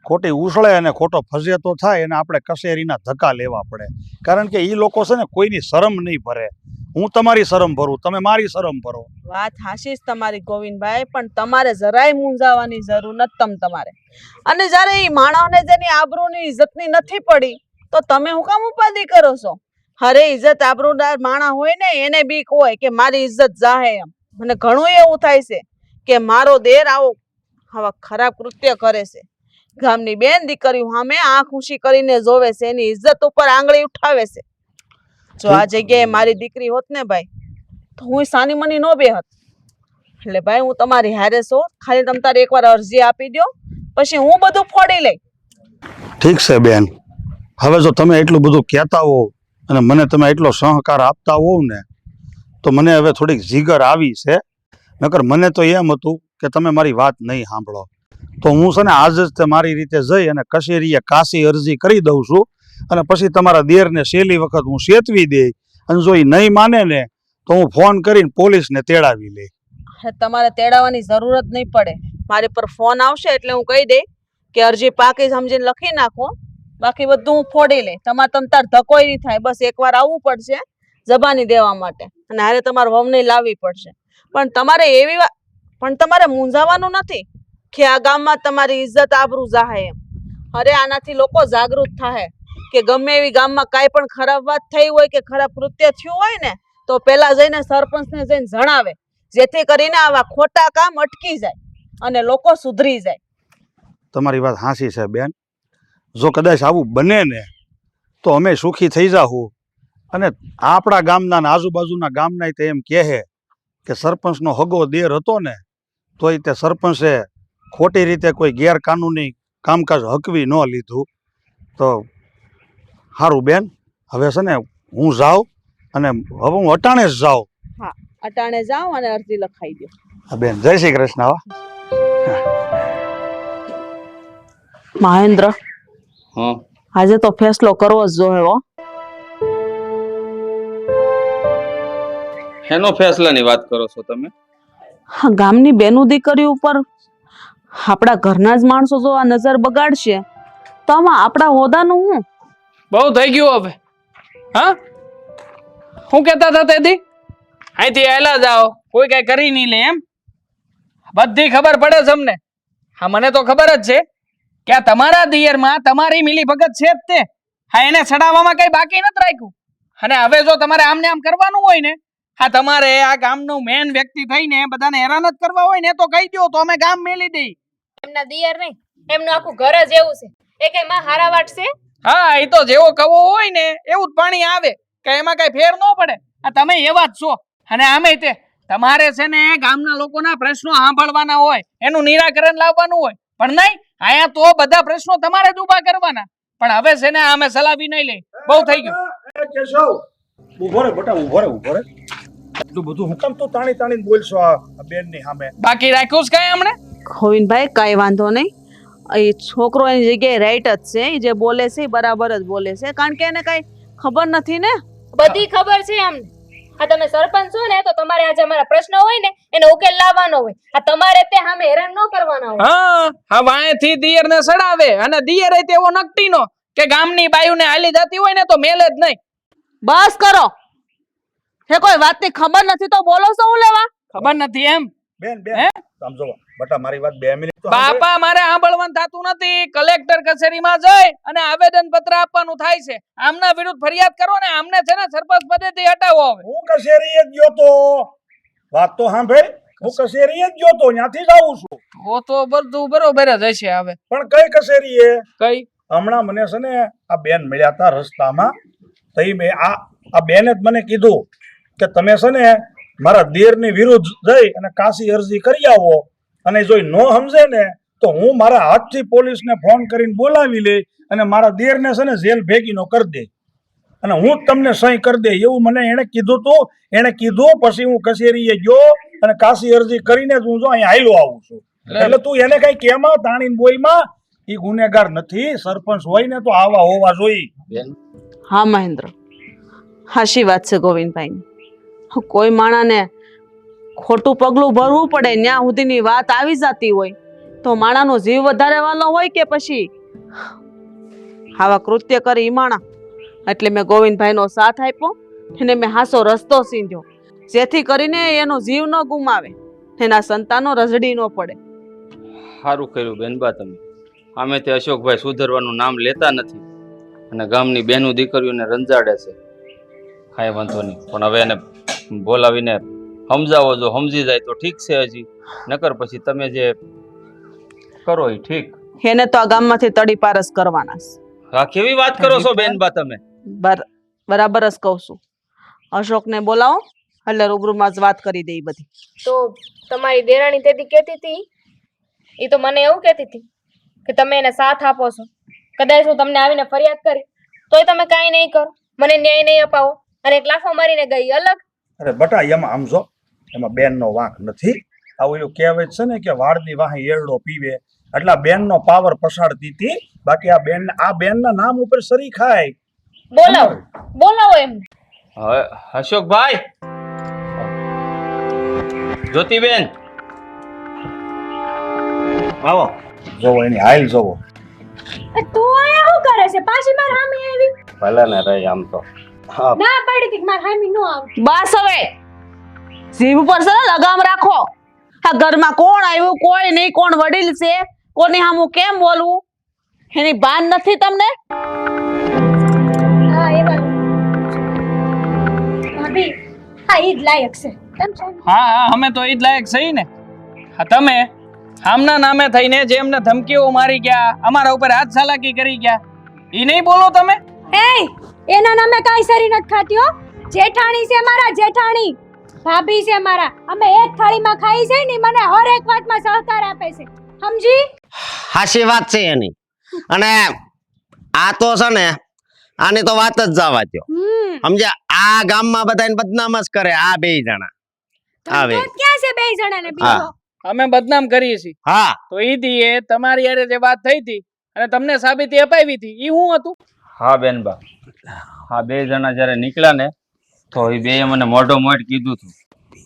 ખોટી ઉછળે અને ખોટો ફજેતો થાય અને આપણે કચેરીના ધક્કા લેવા પડે. કારણ કે એ લોકો છે ને કોઈની શરમ નહીં ભરે. હું તમારી શરમ ભરું, તમે મારી શરમ ભરો. વાત હાશી જ તમારી ગોવિંદભાઈ, પણ તમારે જરાય મૂંઝાવાની જરૂર નથી તમારે. અને જ્યારે એ માણસને જેની આબરૂની ઇજ્જતની નથી પડી તો તમે હું કામ ઉપાધિ કરો છો? હરે ઇજ્જત આબરૂદાર માણસ હોય ને એને બીક હોય કે મારી ઇજ્જત જાહે એમ. મને ઘણું એવું થાય છે કે મારો દેર આવા ખરાબ કૃત્ય કરે છે. ગામની બેન દીકરીઓ સામે આંખ ઊંચી કરીને જોવે છે, એની ઇજ્જત ઉપર આંગળી ઉઠાવે છે. જો આ જગ્યાએ મારી દીકરી હોત ને ભાઈ તો હું સાની મની નો બેહત. એટલે ભાઈ હું તમારી હારે છું, ખાલી તમ તારે એકવાર અરજી આપી દો, પછી હું બધું ફોડી લઈ. ઠીક છે બેન, હવે જો તમે એટલું બધું કહેતા હો અને મને તમે એટલો સહકાર આપતા હોવ ને તો મને હવે થોડીક જીગર આવી છે. નકર મને તો એમ હતું કે તમે મારી વાત નહીં સાંભળો. તો હું છે ને આજ જ તે મારી રીતે જઈ અને કચેરીએ કાશી અરજી કરી દઉં છું અને પછી તમારા દેરને છેલ્લી વખત હું સેતવી દઈ. અને જો એ નહીં માને ને તો હું ફોન કરીને પોલીસને તેડાવી લઈ. તમારે તેડાવવાની જરૂર જ નહીં પડે. મારી પર ફોન આવશે એટલે હું કહી દઈ કે અરજી પાકી સમજીને લખી નાખો, બાકી બધું હું ફોડી લઈ. તમારે તમતાર ધકોઈ નહીં થાય. બસ એકવાર આવવું પડશે જબાની દેવા માટે, અને હારે તમારે વહુને લાવવી પડશે. પણ તમારે મૂંઝાવાનું નથી કે આ ગામમાં તમારી ઇજ્જત આબરૂ જાહે એમ. અરે આનાથી લોકો જાગૃત થાય કે ગમે એવી ગામમાં કાંઈ પણ ખરાબ વાત થઈ હોય કે ખરાબ કૃત્ય થયું હોય ને તો પેલા જઈને સરપંચને જઈને જણાવે, જેથી કરીને આવા ખોટા કામ અટકી જાય અને લોકો સુધરી જાય. તમારી વાત હાંસી છે બેન. જો કદાચ આવું બને ને તો અમે સુખી થઈ જાહું. અને આપણા ગામના આજુબાજુના ગામના તે એમ કહે કે સરપંચનો હગો દેર હતો ને તોય તે સરપંચે ખોટી રીતે કોઈ ગેરકાનૂની કામકાજ હકવી ન લીધું. તો સારું બેન, હવે છે ને હું જાઉં અને હવે હું અટાણે જ જાઉં. હા, અટાણે જાઓ અને અરજી લખાઈ દો. હા બેન, જય શ્રી કૃષ્ણ. હો મહેન્દ્ર, હા આજે તો ફેસલો કરવો જ જોઈએ હો. એનો ફેસલાની વાત કરો છો તમે? હા, ગામની બેનું દીકરી ઉપર આપણા ઘરના જ માણસો જો આ નજર બગાડશે તો આમાં આપણા હોદાનું હું? બહુ થઈ ગયું હવે. હા, શું કહેતા હતા તેથી? અહીંથી આયલા જાઓ, કોઈ કઈ કરી નહીં લે એમ. બધી ખબર પડે છે અમને. હા, મને તો ખબર જ છે કે આ તમારા દિયરમાં તમારી મિલી ભગત છે જ તે. હા, એને ચડાવવામાં કઈ બાકી નથી રાખ્યું. અને હવે જો તમારે આમને આમ કરવાનું હોય ને હા તમારે આ ગામનું મેન વ્યક્તિ થઈને બધાને હેરાન જ કરવા હોય ને તો કહી દો તો અમે ગામ મેલી દઈ. એમના દિયર નહીં, એમનું આખું ઘર જ એવું છે. એ કઈ માં હારા વાટશે? હા એ તો જેવો કવો હોય ને એવું જ પાણી આવે, કે એમાં કઈ ફેર ન પડે. આ તમે એવા જ છો. અને આમે તે તમારે છે ને ગામના લોકોના પ્રશ્નો સાંભળવાના હોય, એનું નિરાકરણ લાવવાનું હોય. પણ નહીં, અહીંયા તો બધા પ્રશ્નો તમારે જ ઊભા કરવાના. પણ હવે છે ને અમે સલાવી નહીં લઈ, બહુ થઈ ગયું. એ કેશવ ઉભો રે બેટા, ઉભો રે. એટલું બધું હું કામ તો તાણીને બોલશો આ બેનની સામે? બાકી રાખ્યું છે કઈ હમણે? ગોવિંદભાઈ કઈ વાંધો નહીં. એ છોકરો એની જગ્યાએ રાઈટ જ છે. એ જે બોલે છે એ બરાબર જ બોલે છે, કારણ કે એને કઈ ખબર નથી ને. બધી ખબર છે અમને. આ તમે સરપંચ છો ને તો તમારે આજે અમારા પ્રશ્ન હોય ને એનો ઉકેલ લાવવાનો હોય. આ તમારે તે સામે હેરાન ન કરવાના હોય. હા વાંયથી દિયરને સડાવે અને દિયરે તેવો નકટીનો કે ગામની બાયુને હાલી જતી હોય ને તો મેલે જ નહીં. બસ કરો. હે કોઈ વાતની ખબર નથી તો બોલો છો હું લેવા? ખબર નથી એમ? બેન હે? સમજો બેટા, મારી વાત 2 મિનિટ તો બાપા મારે સાંભળવાનું થતું નથી. કલેક્ટર કચેરીમાં જઈ અને આવેદન પત્ર આપવાનું થાય છે. આમના વિરુદ્ધ ફરિયાદ કરો ને આમને છે ને સરપંચ પદેથી હટાવો. હવે હું કચેરીએ જ ગયો તો. વાત તો સાંભળ, હું કચેરીએ જ ગયો તો, ત્યાંથી જ આવું છું. તો બધું બરોબર જ હશે. હવે પણ કઈ કચેરીએ? કઈ? હમણાં મને છે ને આ બેન મળ્યા હતા રસ્તામાં. તઈ મેં આ બેને જ મને કીધું કે તમે છે ને મારા દેરની વિરુદ્ધ જઈ અને કાશી અરજી કરી આવો, અને જો નો સમજે ને તો હું મારા હાથથી પોલીસને ફોન કરીને બોલાવી લઈ અને મારા દેરને છે ને જેલ ભેગીનો કરી દે, અને હું જ તમને સહી કરી દે એવું મને એણે કીધું તું. એણે કીધું પછી હું કચેરીએ ગયો અને કાશી અરજી કરીને જ હું જો અહીંયા હાયલો આવું છું. એટલે તું એને કઈ કેમાં તાણીને બોયમાં? એ ગુનેગાર નથી. સરપંચ હોય ને તો આવા હોવા જોઈએ. હા મહેન્દ્ર, હાશી વાત છે ગોવિંદભાઈ. કોઈ માણાને ખોટું પગલું ભરવું પડે ત્યાં સુધીની વાત આવી જતી હોય તો માણાનો જીવ વધારે વાલો હોય કે પછી આવા કૃત્ય કરી ઈ માણા. એટલે મેં ગોવિંદભાઈનો સાથ આપ્યો અને મેં હાસો રસ્તો સીંધ્યો, જેથી કરીને એનો જીવ ન ગુમાવે, એના સંતાનો રઝડી ન પડે. સારું કર્યું બેનબા તમે. આમે તે અશોકભાઈ સુધરવાનું નામ લેતા નથી અને ગામની બહેનો દીકરીઓને રંજાડે છે. કાંઈ વાંધો નહીં, પણ હવે એને બોલાવીને સમજાવો. જો સમજી જાય તો ઠીક છે, હજી નકર પછી તમે જે કરો એ ઠીક. એને તો આ ગામમાંથી તડીપાર જ કરવાના છે. આ કેવી વાત કરો છો બેનબા તમે? બરાબર જ કહું છું. અશોકને બોલાવો એટલે રૂબરૂમાં જ વાત કરી દે ઈ બધી. તો તમારી દેરાણી તેથી કહેતી હતી, એ તો મને એવું કહેતી હતી કે તમે એને સાથ આપો છો. કદાચ હું તમને આવીને ફરિયાદ કરી તોય તમે કાંઈ નહીં કરો, મને ન્યાય નહીં અપાવો અને એક લાફો મારીને ગઈ અલગ. અરે બટા, એમાં આમ જો એમાં બેનનો વાંક નથી. આવું એવું કહેવાય છે ને કે વાળની વાહે એરડો પીવે, એટલે બેનનો પાવર પસાડતી હતી. બાકી આ બેનના નામ ઉપર સરી ખાય. બોલાવો એમ. હવે અશોકભાઈ, જ્યોતિબેન આવો જોવો એની હાલ જોવો. તું આયા શું કરે છે? પાછી માર હામી આવી? ભલે ને રહી આમ તો. ના પડી હતી માર હામી નો આવતી. બસ હવે જીભ પર છે ને લગામ રાખો. આ ઘરમાં કોણ આવ્યું, કોઈ નહીં, કોણ વડીલ છે, કોની સામું કેમ બોલવું એની ભાન નથી તમને? હા એ વાત ભાભી, હા ઈ જ લાયક છે. કેમ છે? હા અમે તો ઈ જ લાયક સહી ને. હા તમે આમના નામે થઈને જે એમને ધમકીઓ મારી ગયા, અમારા ઉપર હાથ ચાલાકી કરી ગયા, ઈ નહીં બોલો તમે? એય, એના નામે કાઈ સરી નથી ખાતી હો. જેઠાણી છે મારા, જેઠાણી. ભાભી છે મારા. અમે એક થાળીમાં ખાઈ છે ને, મને હર એક વાતમાં સહકાર આપે છે. સમજી? હાચી વાત છે એની. અને આ તો છે ને આની તો વાત જ જવા દ્યો. સમજ્યા? આ ગામમાં બધાને બદનામ જ કરે આ બે જણા. આવે ક્યાં છે બે જણાને બીજો? અમે બદનામ કરીએ છીએ. હા તો ઈ દીએ તમારી યારે જે વાત થઈ હતી અને તમને સાબિતી અપાવી હતી, ઈ શું હતું? હા બેનબા, હા બે જણા જ્યારે નીકળ્યા ને તો એ બે મને મોઢો મોઢ કીધું હતું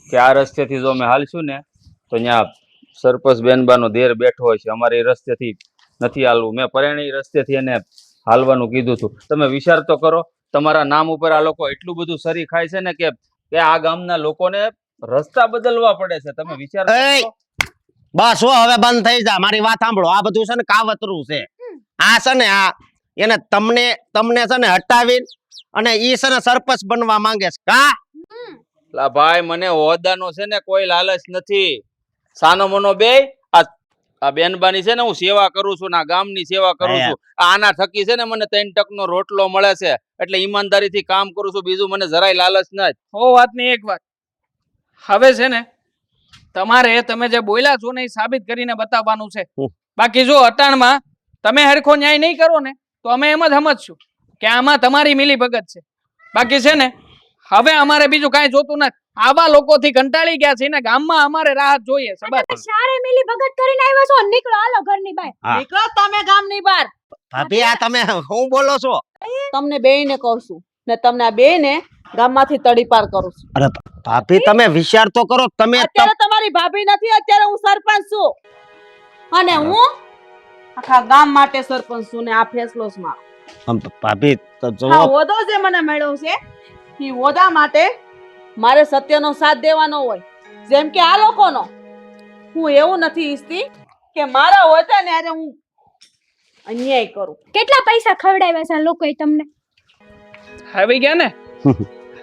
કે આ રસ્તેથી જો અમે હાલશું ને તો ત્યાં સરપંચ બેનબાનો દેર બેઠો હોય છે, અમારે એ રસ્તેથી નથી હાલવું. મેં પરણી રસ્તેથી એને હાલવાનું કીધું હતું. તમે વિચાર તો કરો, તમારા નામ ઉપર આ લોકો એટલું બધું સરી ખાય છે ને કે આ ગામના લોકોને રસ્તા બદલવા પડે છે. તમે વિચાર કરો. બસ હો, હવે બંધ થઈ જા. મારી વાત સાંભળો. આ બધું છે ને કાવતરું છે. આ છે ને આ એને તમને છે ને હટાવી અને ઈ છે ને સરપંચ બનવા માંગે છે. કા લા ભાઈ મને હોદ્દાનો છે ને કોઈ લાલચ નથી. સાનો મનો બે આ બેનબાની છે ને હું સેવા કરું છું ને આ ગામની સેવા કરું છું. આના થકી છે ને મને 3 ટકનો રોટલો મળે છે એટલે ઈમાનદારીથી કામ કરું છું. બીજું મને જરાય લાલચ નથી. હો વાતની એક વાત, હવે છે ને તમારે તમે જે બોલ્યા છો ને એ સાબિત કરીને બતાવવાનું છે. બાકી જો અટાણમાં તમે હરખો ન્યાય નહીં કરો ને તો અમે એમ જ સમજશું કે આમાં તમારી મિલી ભગત છે. બાકી છે ને હવે અમારે બીજું કાંઈ જોતું નથી. આવા લોકોથી કંટાળી ગયા છે ને ગામમાં અમારે રાહત જોઈએ છે બસ. શારે મિલી ભગત કરીને આવ્યા છો, નીકળો હાલો ઘરની બહાર. નીકળો તમે ગામની બહાર. ભાભી આ તમે શું બોલો છો? તમને બેયને કહું છું ને તમને આ બેયને ગામમાંથી તડીપાર કરું છું. અરે ભાભી તમે વિચાર તો કરો. તમે અત્યારે તમારી ભાભી નથી, અત્યારે હું સરપંચ છું અને હું આખા ગામ માટે સરપંચ છું ને આ ફેસલો છે મારો. ભાભી તો જો આ હોદ્દો જે મને મળ્યો છે એ હોદ્દા માટે મારે સત્યનો સાથ દેવાનો હોય, જેમ કે આ લોકોનો. હું એવું નથી ઈચ્છતી કે મારા હોય ને અરે હું અન્યાય કરું. કેટલા પૈસા ખવડાવ્યા છે આ લોકોએ તમને? આવી ગયા ને?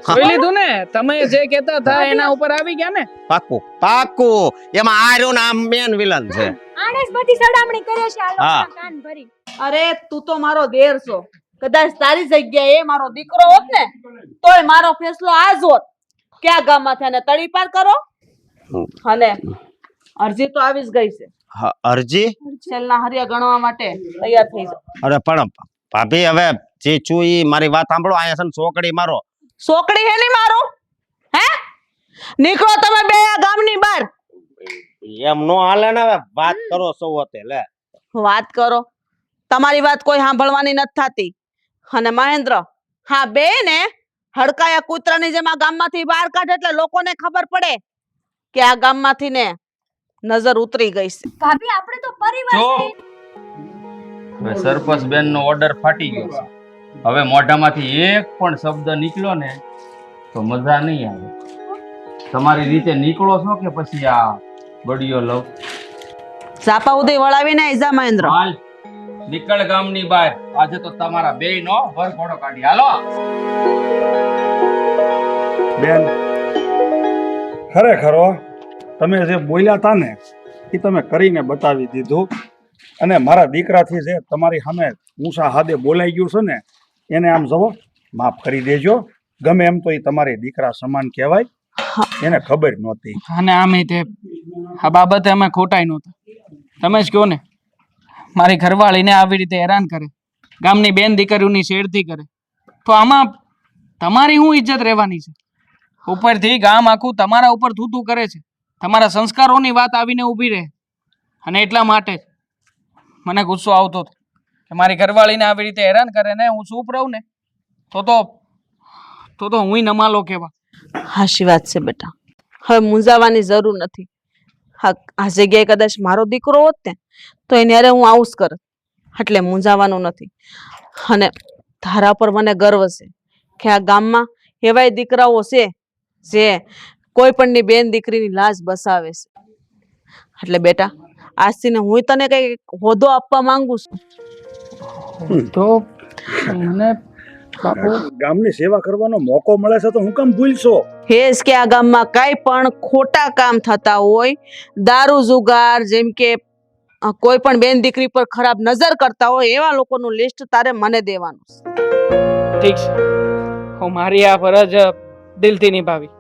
જોઈ લીધું ને? તમે જે કહેતા હતા એના ઉપર આવી ગયા ને? પાકું પાકું. એમાં આ રહ્યો ને આ મેન વિલન છે. આને જ બધી સડામણી કરે છે આ લોકો કાન ભરી. અરે તું તો મારો દેર છો. કદાચ તારી જગ્યાએ મારો દીકરો હોત ને તોય મારો ફેસલો આ જ હોત કે આ ગામમાંથી આને તડીપાર કરો. અને અરજી તો આવી જ ગઈ છે. અરજી છેલ્લા હરિયા ગણવા માટે તૈયાર થઈ જાઓ. અરે પણ ભાભી હવે જે છું ઈ મારી વાત સાંભળો. અહીંયા છે ને સોકડી મારો. સોકડી હે ની મારો? હે નીકળો તમે બે આ ગામની બહાર. એમ નો હાલે ને. હવે વાત કરો સૌ હોતે લે વાત કરો. તમારી વાત કોઈ સાંભળવાની નથી થતી. અને મહેન્દ્ર, હા બે ને હડકાયા કૂતરાની જેમ આ ગામમાંથી બહાર કાઢે એટલે લોકોને ખબર પડે કે આ ગામમાંથી ને નજર ઉતરી ગઈ છે. ભાભી આપણે તો પરિવાર જો છે. હવે સરપંચ બેનનો ઓર્ડર ફાટી ગયો છે. હવે મોઢામાંથી એક પણ શબ્દ નીકળ્યો ને તો મજા નહીં આવે. તમારી રીતે નીકળો છો કે પછી આ બડીયો લવ? ઝાપા ઉદય વળાવીને આઈજા મહેન્દ્ર. હાલ નીકળ ગામની બહાર. આજે તો તમારા બેયનો વરઘોડો કાઢી હાલો. બેન ખરેખર તમે જે બોલ્યા હતા ને એ તમે કરીને બતાવી દીધું. અને મારા દીકરાથી જે તમારી સામે ઊંચા હાદે બોલાઈ ગયું છે ને એને આમ જવો માફ કરી દેજો. ગમે એમ તો એ તમારી દીકરા સમાન કહેવાય. એને ખબર નહોતી. અને આમે તે આ બાબતે અમે ખોટાઈ નહોતા. તમે જ કહો ને, મારી ઘરવાળીને આવી રીતે હેરાન કરે, ગામની બેન દીકરીઓની છેડતી કરે, તો આમાં તમારી શું ઇજ્જત રહેવાની છે? ઉપરથી ગામ આખું તમારા ઉપર થૂતું કરે છે. તમારા સંસ્કારોની વાત આવીને ઊભી રહે. અને એટલા માટે જ મને ગુસ્સો આવતો હતો કે મારી ઘરવાળીને આવી રીતે હેરાન કરે ને હું ચૂપ રહું ને તો હું નમાલો કહેવા. હાશી વાત છે બેટા. હવે મૂંઝાવાની જરૂર નથી. આ જગ્યાએ કદાચ મારો દીકરો હોત ને તો એને અરે હું આવું જ કરત. એટલે મૂંઝાવાનું નથી. અને તારા પર મને ગર્વ છે કે આ ગામમાં એવાય દીકરાઓ છે જે કોઈ પણની બેન દીકરીની લાજ બસાવે છે. એટલે બેટા આજથી ને હું તને કઈ હોદ્દો આપવા માંગુ છું. તો મને બાપુ ગામની સેવા કરવાનો મોકો મળે છે તો હું કેમ ભૂલશો? હેસ કે આ ગામમાં કઈ પણ ખોટા કામ થતા હોય, દારૂ જુગાર, જેમ કે કોઈ પણ બેન દીકરી પર ખરાબ નજર કરતા હોય એવા લોકોનું લિસ્ટ તારે મને દેવાનું છે. ઠીક છે, હું મારી આ ફરજ દિલથી નિભાવી.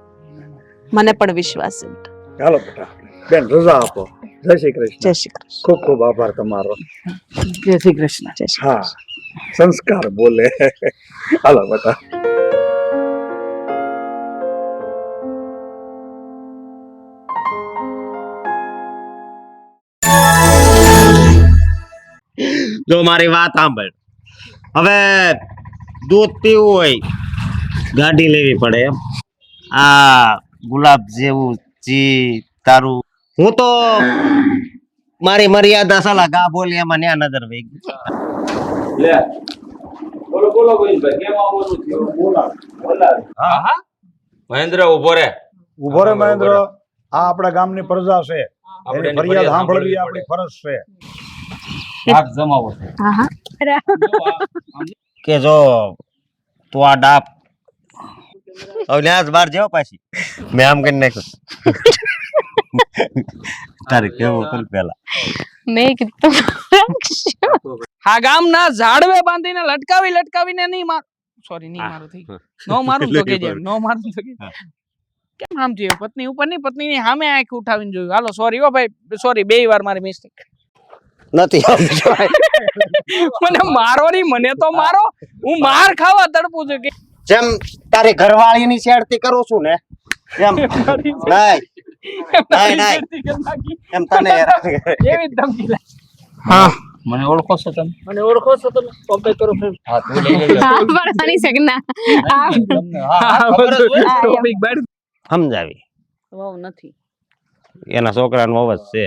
મને પણ વિશ્વાસ છે બેટા. ચાલો બેટા બેન રજા આપો. જય શ્રી કૃષ્ણ. જય શ્રી કૃષ્ણ. ખૂબ ખૂબ આભાર તમારો. જય શ્રી કૃષ્ણ. જય શ્રી હા સંસ્કાર બોલે. હાલો બેટા. જો મારી વાત સાંભળ. હવે દૂધ પીવું હોય ગાડી લેવી પડે એમ. આ ગુલાબ જેવું ચી તારું હું તો મારી મર્યાદા સલા ગા બોલી એમાં ન્યા નજર વહી ગઈ. લે બોલો બોલો ગોવિંદભાઈ, કેમ આવવાનું થયું? હા હા મહેન્દ્ર ઉભો રે. ઉભો રે મહેન્દ્ર. આ આપણા ગામની પ્રજા છે. એની ફરિયાદ સાંભળવી આપણી ફરજ છે. હાથ જમાવો છે. હા હા કે જો તું આ ડાપ હવે ન્યાસ બાર જેવો પાછી મેં આમ કરી નાખ્યું તારે કેવું કર પેલા મેં કીધું હા ગામના ઝાડવે બાંધીને લટકાવીને નહીં માર સોરી નહીં મારું થઈ ગયું. નો મારું તો કે જેમ નો મારું તો કે કેમ આમ છે પત્ની ઉપર નહીં પત્નીની સામે આંખ ઉઠાવીને જોયું હાલો સોરી હો ભાઈ સોરી 2 વાર મારી મિસ્ટેક નથી મને મારો નહીં મને તો મારો હું માર ખાવા તડપું છું કે જેમ તારી ઘરવાળીની શેરતી કરું છું ને એમ નહીં એમ તને એવી જ ધમકી લાગે. હા મને ઓળખો છો તમે કોમ્પેર કરો ફ્રેન્ડ હા તું લઈ લેજો હા પડવાની છે કે ના ટોપિક બાર સમજાવી વહુ નથી એના છોકરાનો અવાજ છે